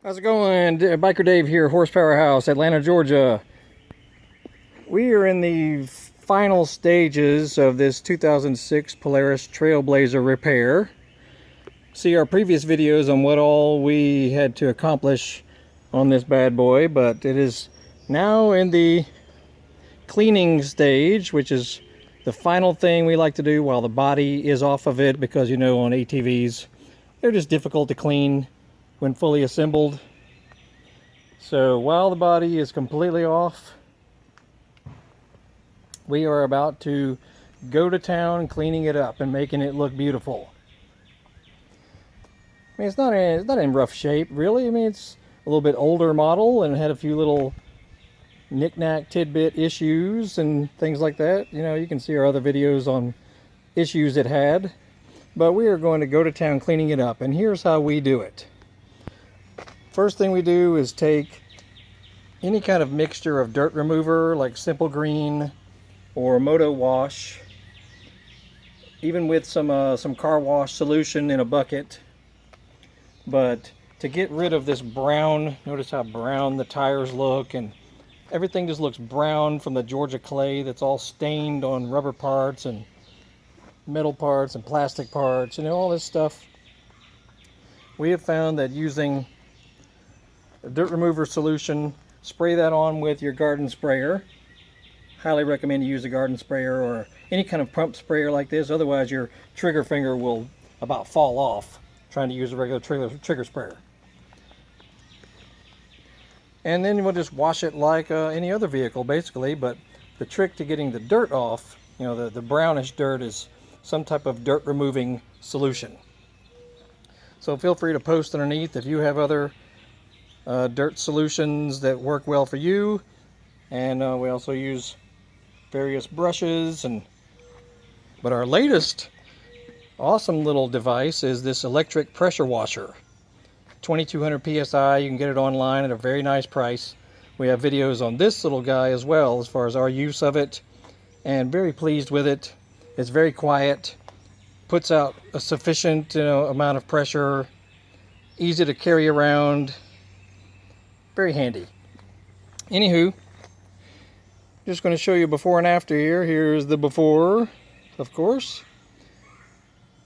How's it going? Biker Dave here, Horsepower House, Atlanta, Georgia. We are in the final stages of this 2006 Polaris Trail Blazer repair. See our previous videos on what all we had to accomplish on this bad boy, but it is now in the cleaning stage, which is the final thing we like to do while the body is off of it, because you know on ATVs they're just difficult to clean when fully assembled. So while the body is completely off, we are about to go to town cleaning it up and making it look beautiful. I mean, it's not in rough shape, really. I mean, it's a little bit older model and had a few little knick-knack tidbit issues and things like that. You know, you can see our other videos on issues it had. But we are going to go to town cleaning it up, and here's how we do it. First thing we do is take any kind of mixture of dirt remover like Simple Green or Moto Wash, even with some car wash solution in a bucket. But to get rid of this brown, notice how brown the tires look, and everything just looks brown from the Georgia clay that's all stained on rubber parts and metal parts and plastic parts, you know, all this stuff. We have found that using a dirt remover solution, spray that on with your garden sprayer. Highly recommend you use a garden sprayer or any kind of pump sprayer like this, otherwise your trigger finger will about fall off trying to use a regular trigger sprayer. And then we'll just wash it like any other vehicle basically, but the trick to getting the dirt off, you know, the brownish dirt, is some type of dirt removing solution. So feel free to post underneath if you have other dirt solutions that work well for you. And we also use various brushes, but our latest awesome little device is this electric pressure washer, 2200 psi. You can get it online at a very nice price. We have videos on this little guy as well as far as our use of it, and very pleased with it. It's very quiet, puts out a sufficient amount of pressure, easy to carry around, very handy. Anywho, just going to show you before and after here. Here's the before, of course.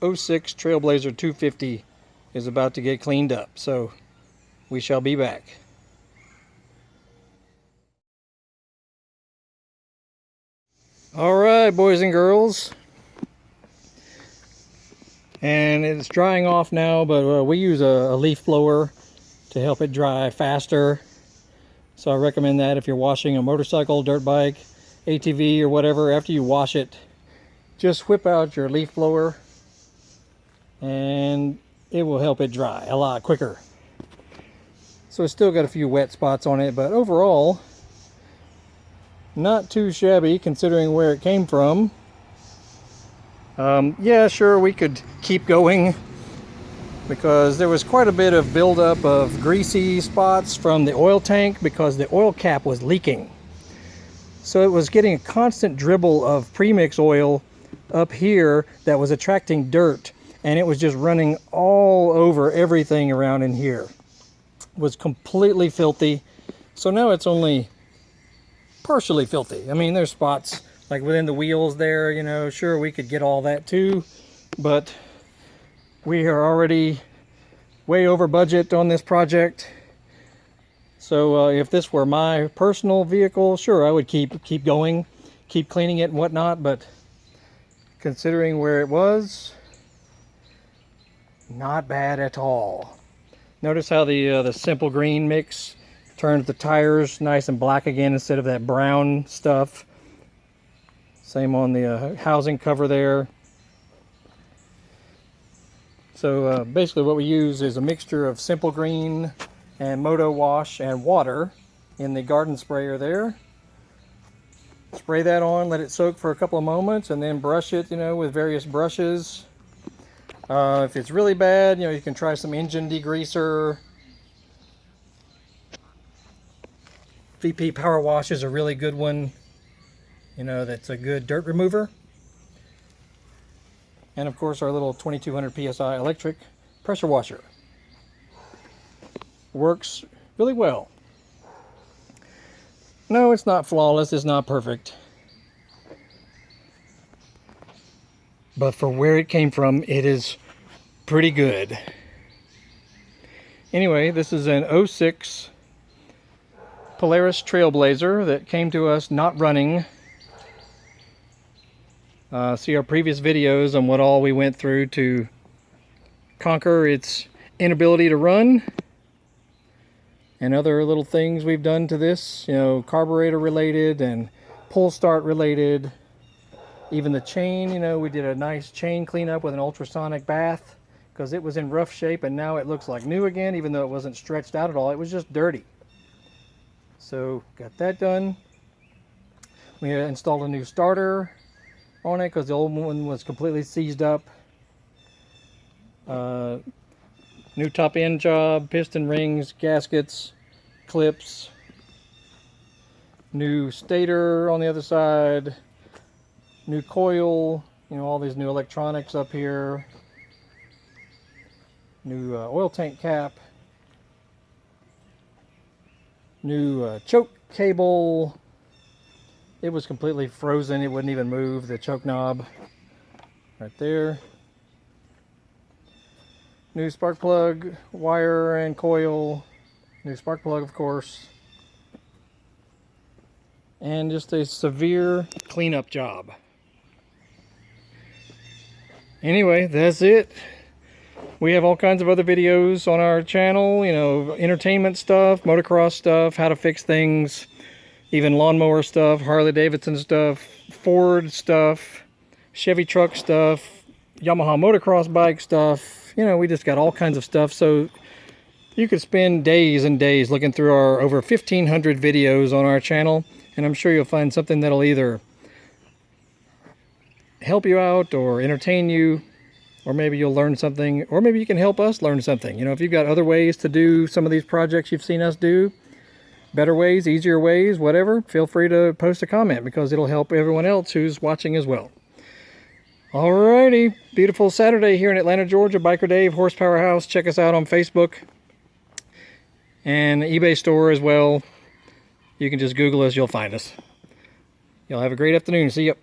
06 Trail Blazer 250 is about to get cleaned up, so we shall be back. All right, boys and girls, and it's drying off now, but we use a leaf blower to help it dry faster. So I recommend that if you're washing a motorcycle, dirt bike, ATV, or whatever. After you wash it, just whip out your leaf blower and it will help it dry a lot quicker. So it's still got a few wet spots on it, but overall not too shabby considering where it came from. Yeah, sure, we could keep going because there was quite a bit of buildup of greasy spots from the oil tank because the oil cap was leaking. So it was getting a constant dribble of premix oil up here that was attracting dirt, and it was just running all over everything around in here. It was completely filthy. So now it's only partially filthy. I mean, there's spots like within the wheels there, you know, sure, we could get all that too, but we are already way over budget on this project. So if this were my personal vehicle, sure, I would keep going, keep cleaning it and whatnot, but considering where it was, not bad at all. Notice how the Simple Green mix turns the tires nice and black again instead of that brown stuff. Same on the housing cover there. So basically what we use is a mixture of Simple Green and Moto Wash and water in the garden sprayer there. Spray that on, let it soak for a couple of moments, and then brush it, you know, with various brushes. If it's really bad, you know, you can try some engine degreaser. VP Power Wash is a really good one. You know, that's a good dirt remover. And of course our little 2200 psi electric pressure washer. works really well. No, it's not flawless, it's not perfect. But for where it came from, it is pretty good. Anyway, this is an 06 Polaris Trail Blazer that came to us not running. See our previous videos on what all we went through to conquer its inability to run, and other little things we've done to this, you know, carburetor related and pull start related. Even the chain, you know, we did a nice chain cleanup with an ultrasonic bath because it was in rough shape, and now it looks like new again, even though it wasn't stretched out at all. It was just dirty. So got that done. We installed a new starter on it because the old one was completely seized up. New top end job, piston rings, gaskets, clips, new stator on the other side, new coil, you know, all these new electronics up here, new oil tank cap, new choke cable. It was completely frozen, it wouldn't even move, the choke knob right there. New spark plug, wire and coil, new spark plug of course, and just a severe cleanup job. Anyway, that's it. We have all kinds of other videos on our channel, you know, entertainment stuff, motocross stuff, how to fix things, even lawnmower stuff, Harley Davidson stuff, Ford stuff, Chevy truck stuff, Yamaha motocross bike stuff. You know, we just got all kinds of stuff. So you could spend days and days looking through our over 1,500 videos on our channel, and I'm sure you'll find something that'll either help you out or entertain you, or maybe you'll learn something, or maybe you can help us learn something. You know, if you've got other ways to do some of these projects you've seen us do, better ways, easier ways, whatever, feel free to post a comment because it'll help everyone else who's watching as well. Alrighty, beautiful Saturday here in Atlanta, Georgia. Biker Dave, Horsepower House. Check us out on Facebook and eBay store as well. You can just Google us, you'll find us. Y'all have a great afternoon. See ya.